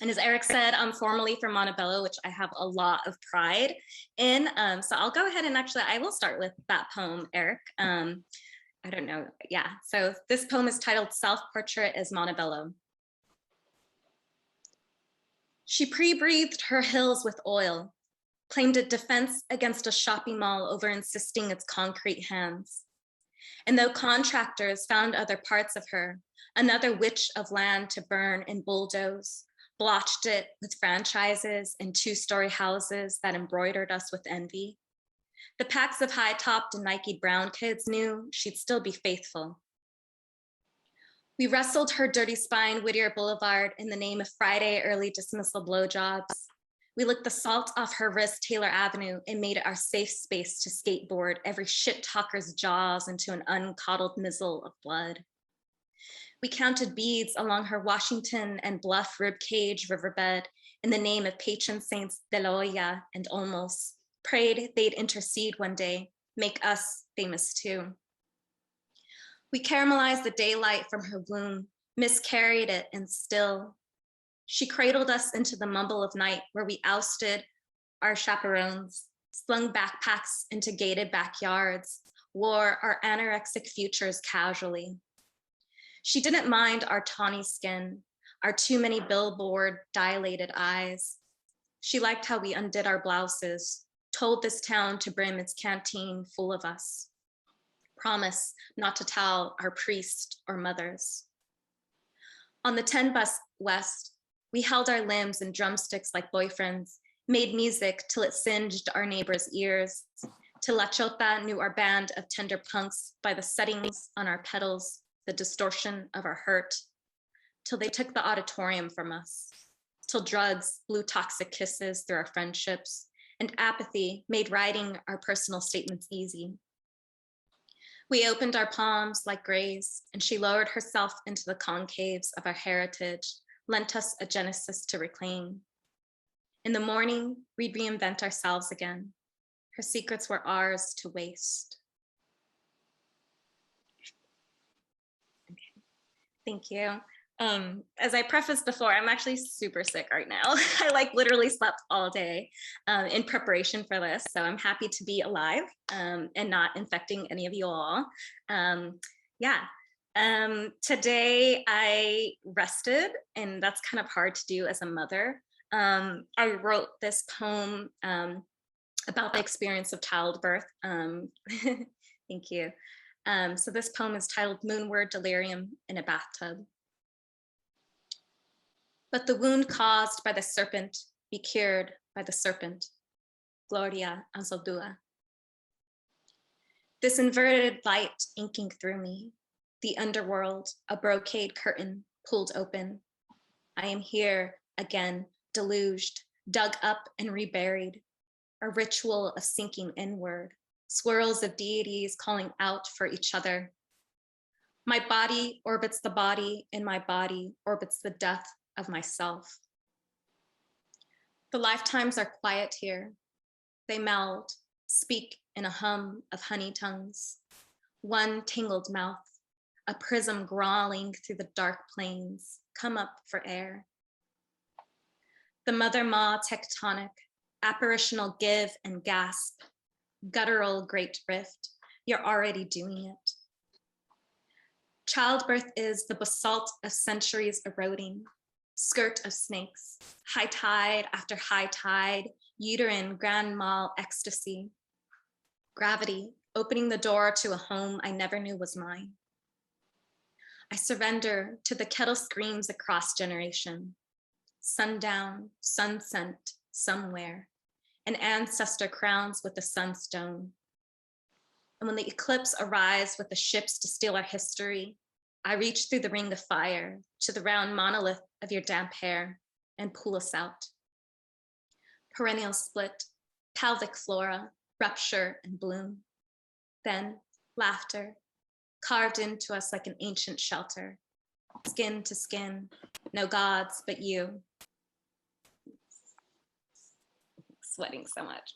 And as Eric said, I'm formerly from Montebello, which I have a lot of pride in. So I'll go ahead and actually, I will start with that poem, Eric. I don't know, yeah. So this poem is titled Self-Portrait as Montebello. She pre-breathed her hills with oil, claimed a defense against a shopping mall over insisting its concrete hands. And though contractors found other parts of her, another witch of land to burn and bulldoze, blotched it with franchises and two-story houses that embroidered us with envy, the packs of high-topped and Nike brown kids knew she'd still be faithful. We wrestled her dirty spine Whittier Boulevard in the name of Friday early dismissal blowjobs. We licked the salt off her wrist Taylor Avenue and made it our safe space to skateboard every shit talker's jaws into an uncoddled mizzle of blood. We counted beads along her Washington and Bluff ribcage riverbed in the name of patron saints De La Hoya and Olmos, prayed they'd intercede one day, make us famous too. We caramelized the daylight from her womb, miscarried it, and still. She cradled us into the mumble of night where we ousted our chaperones, slung backpacks into gated backyards, wore our anorexic futures casually. She didn't mind our tawny skin, our too many billboard dilated eyes. She liked how we undid our blouses, told this town to brim its canteen full of us. Promise not to tell our priest or mothers. On the 10 bus west, we held our limbs in drumsticks like boyfriends, made music till it singed our neighbors' ears, till La Chota knew our band of tender punks by the settings on our pedals, the distortion of our hurt, till they took the auditorium from us, till drugs blew toxic kisses through our friendships, and apathy made writing our personal statements easy. We opened our palms like graves, and she lowered herself into the concaves of our heritage, lent us a genesis to reclaim. In the morning, we'd reinvent ourselves again. Her secrets were ours to waste. Okay. Thank you. As I prefaced before, I'm actually super sick right now. I literally slept all day in preparation for this. So I'm happy to be alive and not infecting any of you all. Today I rested, and that's kind of hard to do as a mother. I wrote this poem about the experience of childbirth. Thank you. So this poem is titled Moonward Delirium in a Bathtub. But the wound caused by the serpent be cured by the serpent. Gloria Anzaldúa. This inverted light inking through me, the underworld, a brocade curtain pulled open. I am here again, deluged, dug up and reburied, a ritual of sinking inward, swirls of deities calling out for each other. My body orbits the body, and my body orbits the death of myself. The lifetimes are quiet here. They meld, speak in a hum of honey tongues. One tangled mouth, a prism growling through the dark plains, come up for air. The mother-maw tectonic, apparitional give and gasp, guttural great rift, you're already doing it. Childbirth is the basalt of centuries eroding, skirt of snakes, high tide after high tide, uterine grand mal ecstasy. Gravity, opening the door to a home I never knew was mine. I surrender to the kettle screams across generation. Sundown, sunset, somewhere, an ancestor crowns with the sunstone. And when the eclipse arrives with the ships to steal our history, I reach through the ring of fire to the round monolith of your damp hair and pull us out. Perennial split, pelvic flora, rupture and bloom. Then laughter, carved into us like an ancient shelter, skin to skin, no gods but you. Sweating so much.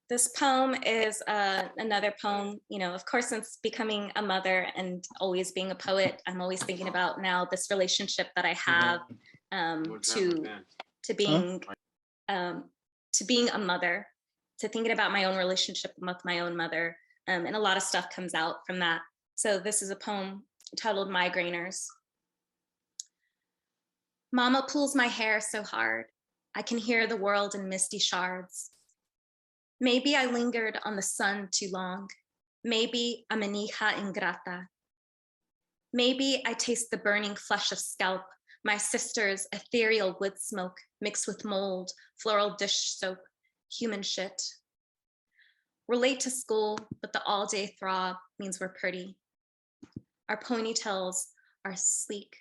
This poem is another poem, of course, since becoming a mother and always being a poet, I'm always thinking about now this relationship that I have to being to being a mother, to thinking about my own relationship with my own mother, and a lot of stuff comes out from that. So this is a poem titled Migrainers. Mama pulls my hair so hard, I can hear the world in misty shards. Maybe I lingered on the sun too long. Maybe I'm an hija ingrata. Maybe I taste the burning flesh of scalp, my sister's ethereal wood smoke mixed with mold, floral dish soap, human shit. We're late to school, but the all-day throb means we're pretty. Our ponytails are sleek,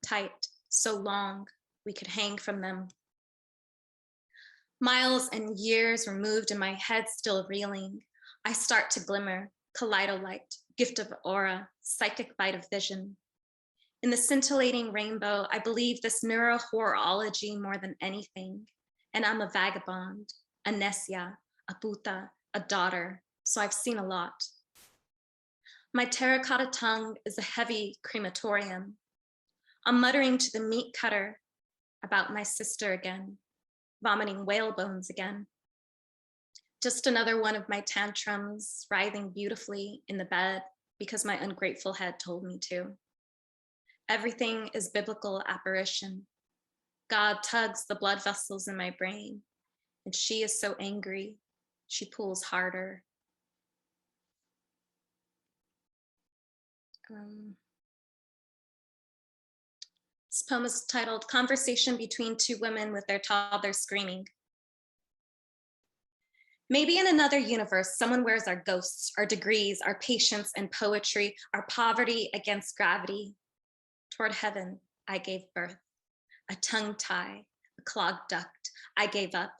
tight, so long we could hang from them. Miles and years removed and my head still reeling. I start to glimmer, kaleidolite, gift of aura, psychic bite of vision. In the scintillating rainbow, I believe this neurohorology more than anything. And I'm a vagabond, a necia, a puta, a daughter, so I've seen a lot. My terracotta tongue is a heavy crematorium. I'm muttering to the meat cutter about my sister again, vomiting whale bones again. Just another one of my tantrums, writhing beautifully in the bed because my ungrateful head told me to. Everything is biblical apparition. God tugs the blood vessels in my brain, and she is so angry, she pulls harder. This poem is titled Conversation Between Two Women with Their Toddler Screaming. Maybe in another universe, someone wears our ghosts, our degrees, our patience and poetry, our poverty against gravity. Toward heaven, I gave birth. A tongue tie, a clogged duct, I gave up.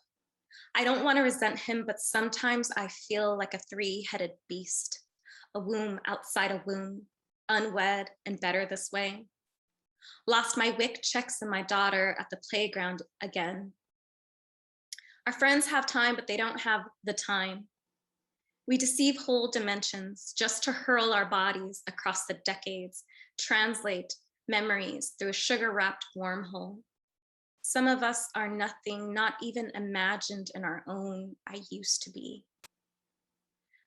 I don't want to resent him, but sometimes I feel like a three-headed beast, a womb outside a womb, unwed and better this way. Lost my WIC checks and my daughter at the playground again. Our friends have time, but they don't have the time. We deceive whole dimensions just to hurl our bodies across the decades, translate memories through a sugar-wrapped wormhole. Some of us are nothing, not even imagined in our own I used to be.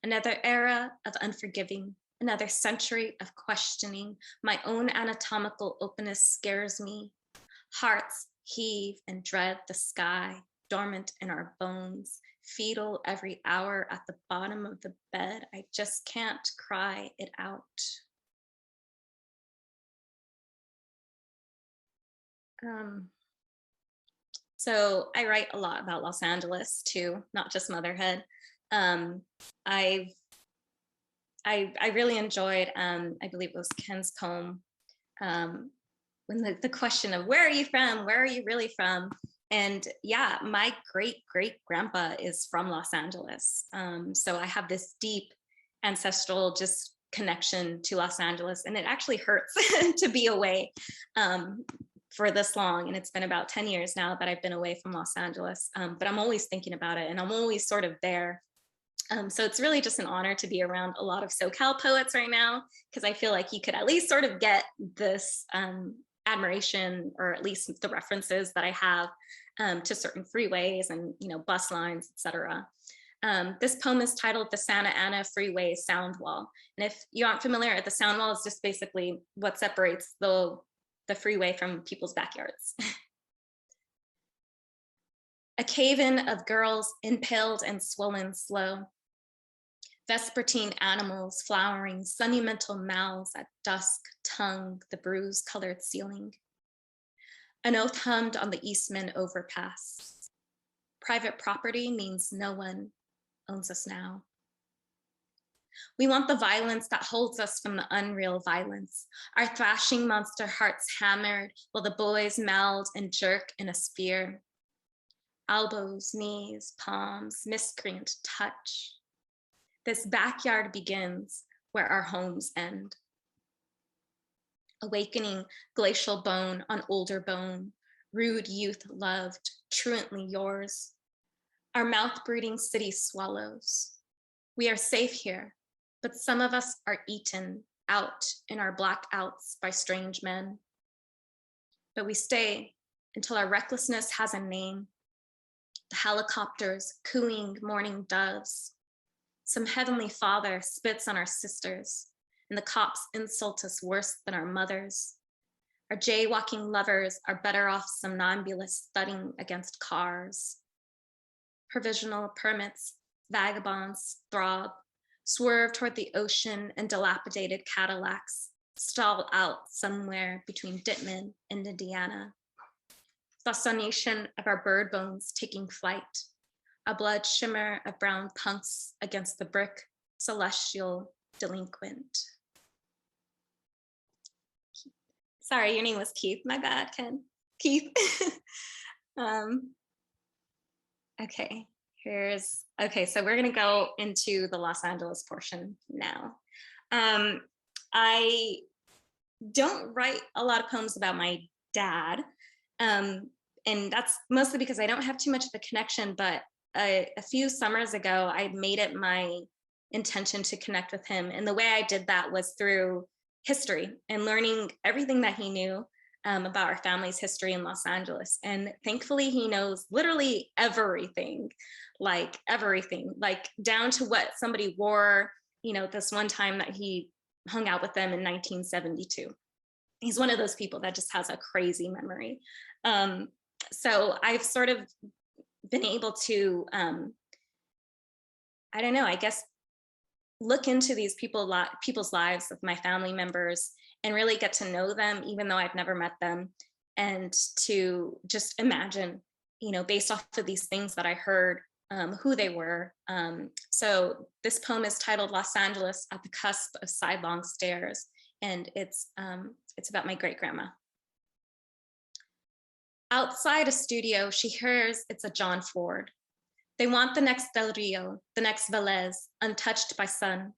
Another era of unforgiving, another century of questioning. My own anatomical openness scares me. Hearts heave and dread the sky, dormant in our bones, fetal every hour at the bottom of the bed. I just can't cry it out. So I write a lot about Los Angeles too, not just motherhood. I really enjoyed, I believe it was Ken's poem, when the question of where are you from? Where are you really from? And yeah, my great-great-grandpa is from Los Angeles. So I have this deep ancestral just connection to Los Angeles, and it actually hurts to be away for this long. And it's been about 10 years now that I've been away from Los Angeles, but I'm always thinking about it and I'm always sort of there. So it's really just an honor to be around a lot of SoCal poets right now, because I feel like you could at least sort of get this admiration, or at least the references that I have to certain freeways and bus lines, etc. This poem is titled The Santa Ana Freeway Sound Wall. And if you aren't familiar, the sound wall is just basically what separates the freeway from people's backyards. A cave-in of girls impaled and swollen slow. Vespertine animals flowering, sunny-mental mouths at dusk, tongue the bruise-colored ceiling. An oath hummed on the Eastman overpass. Private property means no one owns us now. We want the violence that holds us from the unreal violence. Our thrashing monster hearts hammered while the boys meld and jerk in a spear. Elbows, knees, palms, miscreant touch. This backyard begins where our homes end. Awakening glacial bone on older bone, rude youth loved, truantly yours. our mouth-brooding city swallows. We are safe here, but some of us are eaten out in our blackouts by strange men. But we stay until our recklessness has a name. The helicopters cooing morning doves. Some heavenly father spits on our sisters, and the cops insult us worse than our mothers. Our jaywalking lovers are better off somnambulists thudding against cars. Provisional permits, vagabonds throb, swerve toward the ocean, and dilapidated Cadillacs stall out somewhere between Dittman and Indiana. Fascination of our bird bones taking flight, a blood shimmer of brown punks against the brick celestial delinquent. Sorry, your name was Keith. My bad, Ken. Keith. Okay, so we're gonna go into the Los Angeles portion now. I don't write a lot of poems about my dad, and that's mostly because I don't have too much of a connection, but a few summers ago, I made it my intention to connect with him. And the way I did that was through history and learning everything that he knew about our family's history in Los Angeles. And thankfully he knows literally everything, like down to what somebody wore, this one time that he hung out with them in 1972. He's one of those people that just has a crazy memory. So I've sort of been able to, I don't know, I guess, look into these people's lives of my family members and really get to know them, even though I've never met them, and to just imagine, based off of these things that I heard, who they were. So this poem is titled Los Angeles at the Cusp of Sidelong Stairs, and it's about my great-grandma. Outside a studio, she hears it's a John Ford. They want the next Del Rio, the next Velez, untouched by sun.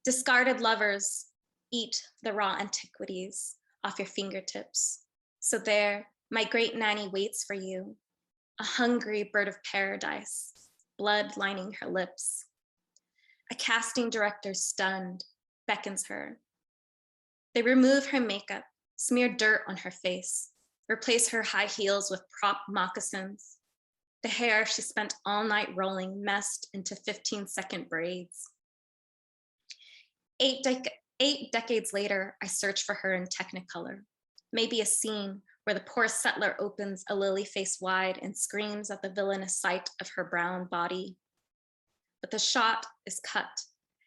Discarded lovers eat the raw antiquities off your fingertips. So there, my great nanny waits for you, a hungry bird of paradise, blood lining her lips. A casting director stunned beckons her. They remove her makeup, smear dirt on her face, replace her high heels with prop moccasins. The hair she spent all night rolling messed into 15-second braids. 8 decades later, I search for her in Technicolor. Maybe a scene where the poor settler opens a lily face wide and screams at the villainous sight of her brown body. But the shot is cut,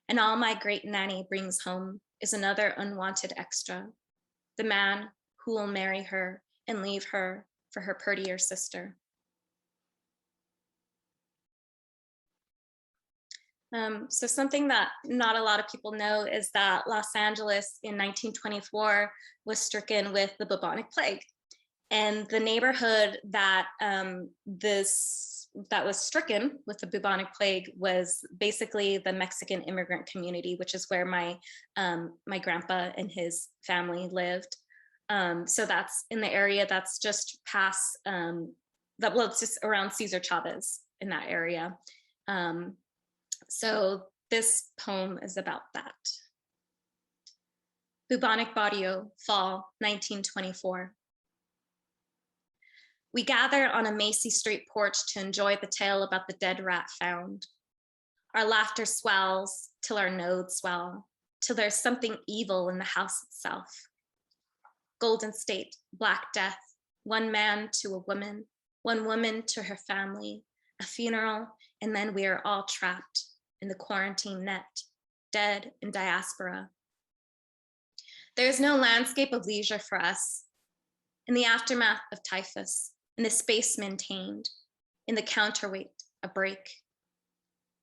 and all my great nanny brings home is another unwanted extra, the man who will marry her and leave her for her prettier sister. So something that not a lot of people know is that Los Angeles in 1924 was stricken with the Bubonic Plague. And the neighborhood that that was stricken with the Bubonic Plague was basically the Mexican immigrant community, which is where my grandpa and his family lived. So that's in the area that's just past, it's just around Cesar Chavez in that area. So this poem is about that. Bubonic Barrio, Fall, 1924. We gather on a Macy Street porch to enjoy the tale about the dead rat found. Our laughter swells till our nodes swell, till there's something evil in the house itself. Golden State, Black Death, one man to a woman, one woman to her family, a funeral, and then we are all trapped in the quarantine net, dead in diaspora. There is no landscape of leisure for us. In the aftermath of typhus, in the space maintained, in the counterweight, a break.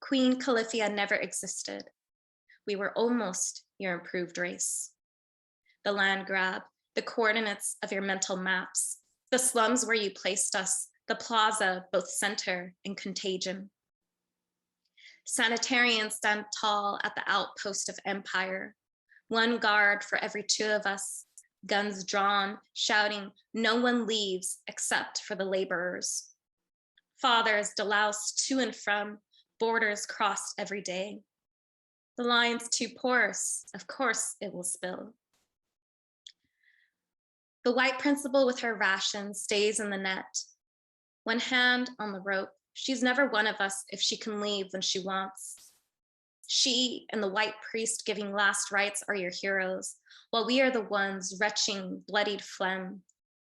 Queen Califia never existed. We were almost your improved race. The land grab, the coordinates of your mental maps, the slums where you placed us, the plaza, both center and contagion. Sanitarians stand tall at the outpost of empire, one guard for every two of us, guns drawn, shouting, no one leaves except for the laborers. Fathers deloused to and from, borders crossed every day. The line's too porous, of course it will spill. The white principal with her rations stays in the net. One hand on the rope, she's never one of us if she can leave when she wants. She and the white priest giving last rites are your heroes, while we are the ones retching bloodied phlegm,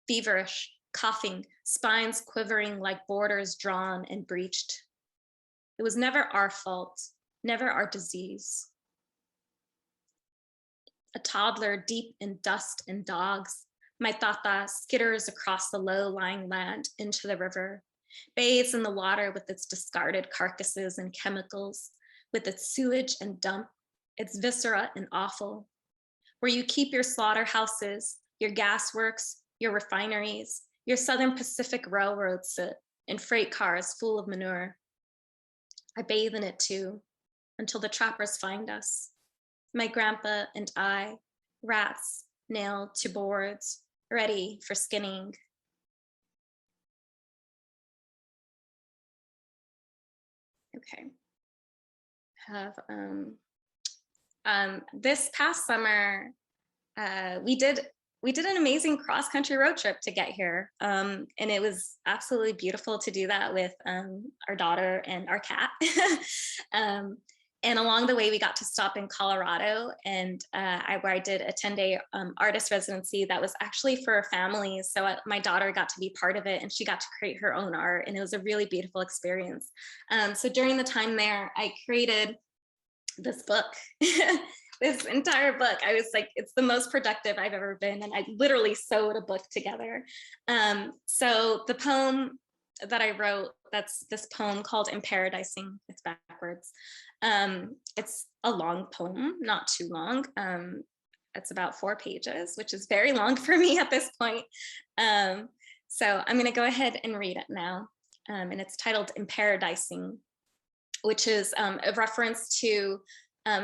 feverish, coughing, spines quivering like borders drawn and breached. It was never our fault, never our disease. A toddler deep in dust and dogs, my tata skitters across the low-lying land into the river, bathes in the water with its discarded carcasses and chemicals, with its sewage and dump, its viscera and offal, where you keep your slaughterhouses, your gasworks, your refineries, your Southern Pacific Railroad sit in freight cars full of manure. I bathe in it too, until the trappers find us. My grandpa and I, rats nailed to boards, ready for skinning. Okay. This past summer, we did an amazing cross-country road trip to get here. And it was absolutely beautiful to do that with our daughter and our cat. And along the way, we got to stop in Colorado, and where I did a 10-day artist residency that was actually for families. So my daughter got to be part of it, and she got to create her own art, and it was a really beautiful experience. So during the time there, I created this book, this entire book. I was like, it's the most productive I've ever been, and I literally sewed a book together. So the poem that I wrote, that's this poem called In Paradising, it's backwards. It's a long poem, not too long. It's about 4 pages, which is very long for me at this point. So I'm gonna go ahead and read it now. And it's titled In Paradising, which is a reference to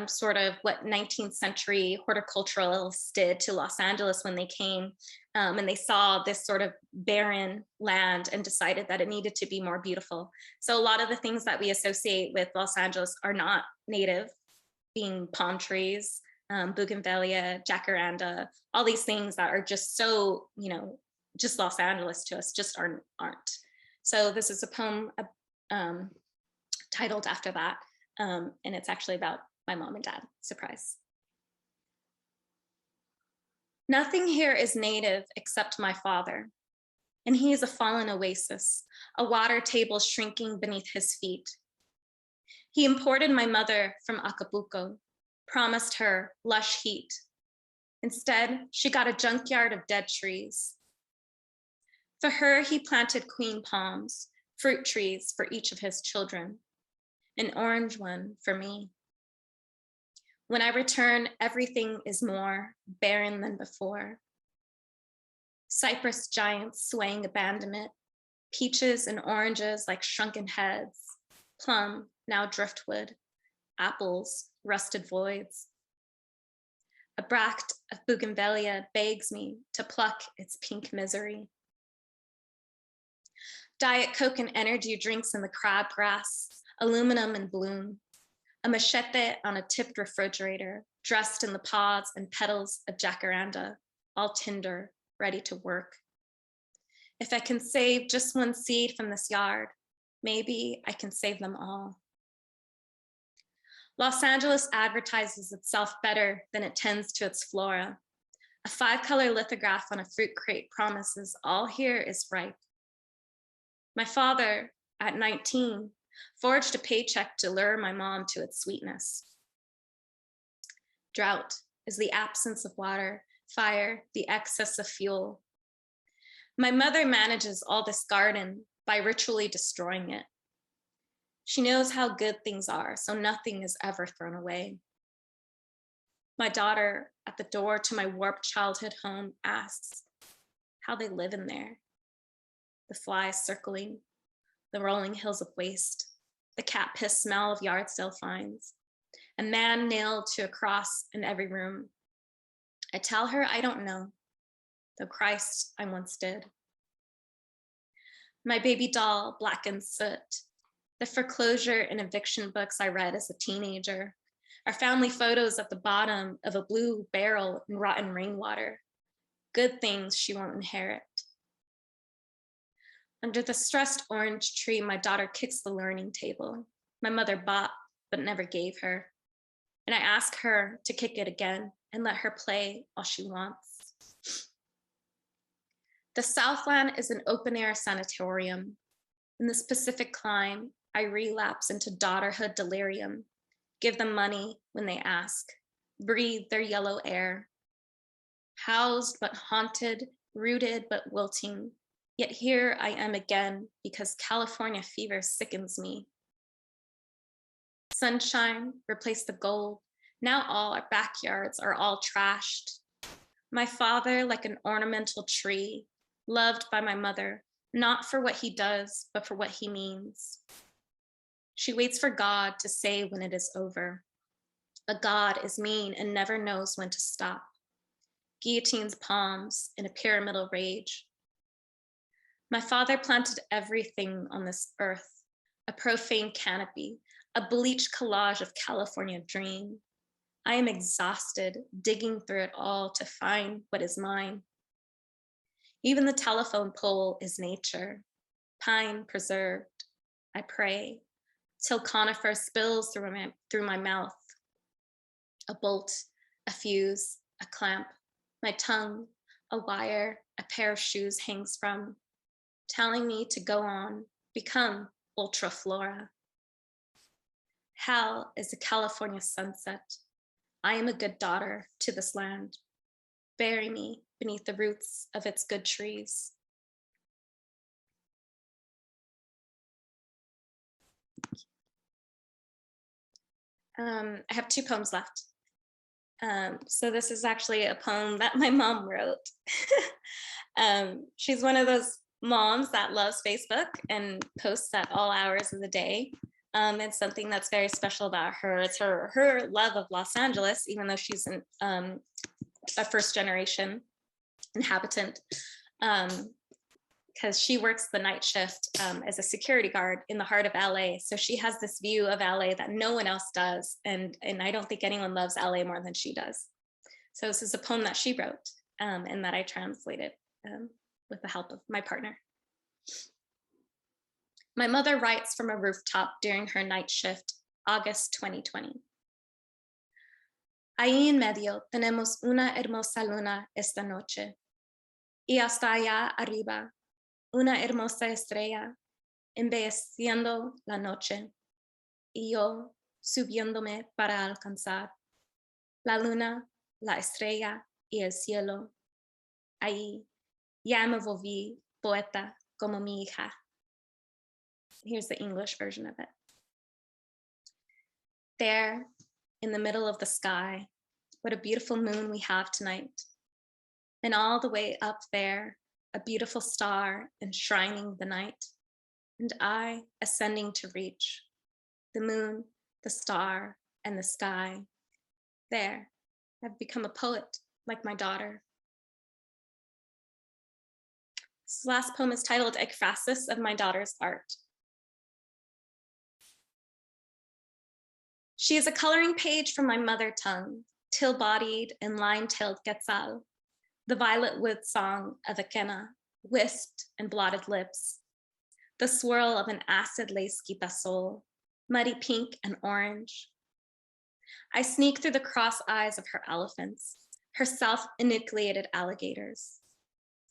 sort of what 19th century horticulturalists did to Los Angeles when they came and they saw this sort of barren land and decided that it needed to be more beautiful. So a lot of the things that we associate with Los Angeles are not native, being palm trees, bougainvillea, jacaranda, all these things that are just so, you know, just Los Angeles to us just aren't. So this is a poem titled after that, and it's actually about my mom and dad. Surprise. Nothing here is native except my father, and he is a fallen oasis, a water table shrinking beneath his feet. He imported my mother from Acapulco, promised her lush heat. Instead, she got a junkyard of dead trees. For her, he planted queen palms, fruit trees for each of his children, an orange one for me. When I return, everything is more barren than before. Cypress giants swaying abandonment, peaches and oranges like shrunken heads, plum, now driftwood, apples, rusted voids. A bract of bougainvillea begs me to pluck its pink misery. Diet Coke and energy drinks in the crabgrass, aluminum in bloom. A machete on a tipped refrigerator, dressed in the pods and petals of jacaranda, all tender, ready to work. If I can save just one seed from this yard, maybe I can save them all. Los Angeles advertises itself better than it tends to its flora. A 5-color lithograph on a fruit crate promises all here is ripe. My father, at 19, forged a paycheck to lure my mom to its sweetness. Drought is the absence of water, fire, the excess of fuel. My mother manages all this garden by ritually destroying it. She knows how good things are, so nothing is ever thrown away. My daughter, at the door to my warped childhood home, asks how they live in there. The flies circling, the rolling hills of waste, the cat piss smell of yard sale finds, a man nailed to a cross in every room. I tell her I don't know, though Christ I once did. My baby doll, black in soot. The foreclosure and eviction books I read as a teenager. Our family photos at the bottom of a blue barrel in rotten rainwater. Good things she won't inherit. Under the stressed orange tree, my daughter kicks the learning table. My mother bought, but never gave her. And I ask her to kick it again and let her play all she wants. The Southland is an open-air sanatorium. In this Pacific clime, I relapse into daughterhood delirium, give them money when they ask, breathe their yellow air. Housed but haunted, rooted but wilting, yet here I am again because California fever sickens me. Sunshine replaced the gold. Now all our backyards are all trashed. My father, like an ornamental tree, loved by my mother, not for what he does, but for what he means. She waits for God to say when it is over. But God is mean and never knows when to stop. Guillotines palms in a pyramidal rage. My father planted everything on this earth, a profane canopy, a bleached collage of California dream. I am exhausted, digging through it all to find what is mine. Even the telephone pole is nature, pine preserved. I pray till conifer spills through my mouth. A bolt, a fuse, a clamp, my tongue, a wire, a pair of shoes hangs from, telling me to go on, become ultra flora. Hell is a California sunset. I am a good daughter to this land. Bury me beneath the roots of its good trees. I have 2 poems left. So this is actually a poem that my mom wrote. She's one of those moms that loves Facebook and posts at all hours of the day. It's something that's very special about her. It's her love of Los Angeles, even though she's a first generation inhabitant, because she works the night shift as a security guard in the heart of LA. So she has this view of LA that no one else does. And I don't think anyone loves LA more than she does. So this is a poem that she wrote and that I translated with the help of my partner. My mother writes from a rooftop during her night shift, August 2020. Ahí en medio tenemos una hermosa luna esta noche. Y hasta allá arriba, una hermosa estrella embelleciendo la noche. Y yo subiéndome para alcanzar la luna, la estrella y el cielo. Ahí ya me volví poeta como mi hija. Here's the English version of it. There, in the middle of the sky, what a beautiful moon we have tonight. And all the way up there, a beautiful star enshrining the night. And I ascending to reach the moon, the star, and the sky. There, I've become a poet like my daughter. This last poem is titled Eggphasis of My Daughter's Art. She is a coloring page from my mother tongue, till-bodied and line-tailed quetzal, the violet wood song of a quena, wisped and blotted lips, the swirl of an acid lace quitasol, muddy pink and orange. I sneak through the cross eyes of her elephants, her self-enucleated alligators.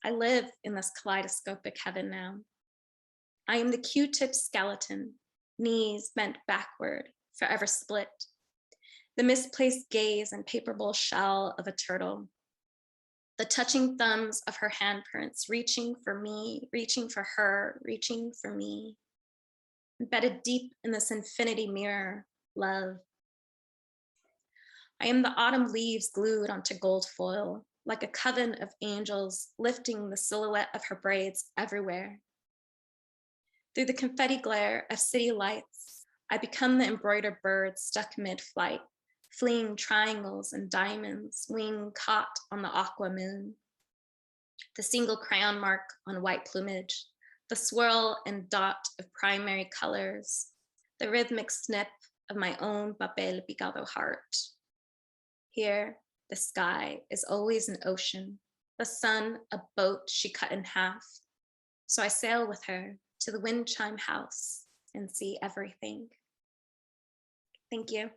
I live in this kaleidoscopic heaven now. I am the Q-tip skeleton, knees bent backward, forever split, the misplaced gaze and paper bowl shell of a turtle, the touching thumbs of her handprints, reaching for me, reaching for her, reaching for me, embedded deep in this infinity mirror, love. I am the autumn leaves glued onto gold foil, like a coven of angels lifting the silhouette of her braids everywhere. Through the confetti glare of city lights, I become the embroidered bird stuck mid-flight, fleeing triangles and diamonds, wing caught on the aqua moon. The single crayon mark on white plumage, the swirl and dot of primary colors, the rhythmic snip of my own papel picado heart. Here, the sky is always an ocean, the sun a boat she cut in half. So I sail with her to the wind chime house and see everything. Thank you.